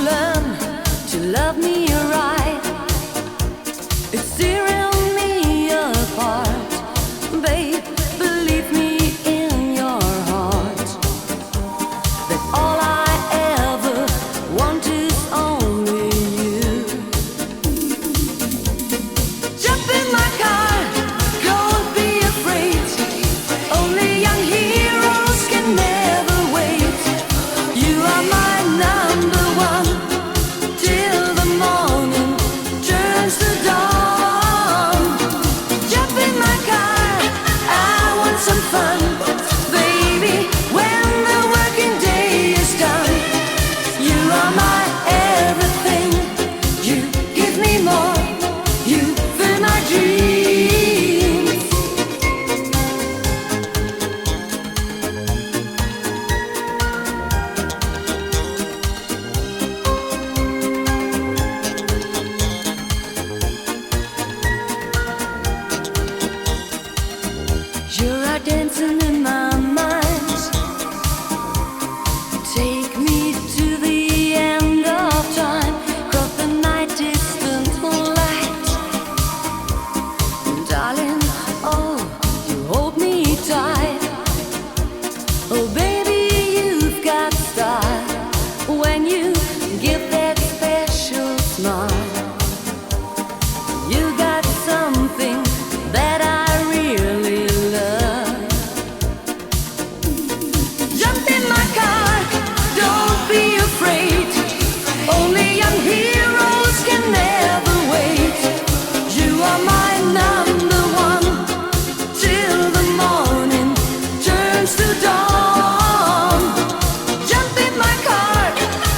learn to love me right. It's tearing me apart, babe. Believe me in your heart that all I ever want is only you. Jump in my car, don't be afraid. Only young heroes can never wait. You are my number one till the morning turns to dawn. Jump in my car, I want some fun, baby. When the working day is done, you are my everything. You give me more, you fill my dreams. You're dancing in my mind. Take me to the end of time, cross the night distant light. Darling, oh, you hold me tight. Oh, baby, you've got style when you give that special smile. You got something that I really love. Jump in my car, don't be afraid. Only young heroes can never wait. You are my number one till the morning turns to dawn. Jump in my car,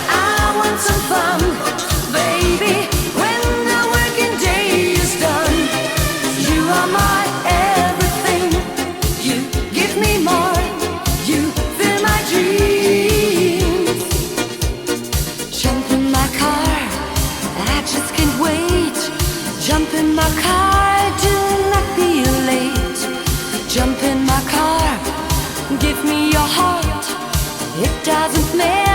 I want some fun, baby. When the working day is done, you are my everything. You give me more, you fill my dreams. Jump in my car, I just can't wait. Jump in my car, do not be late. Jump in my car, give me your heart. It doesn't matter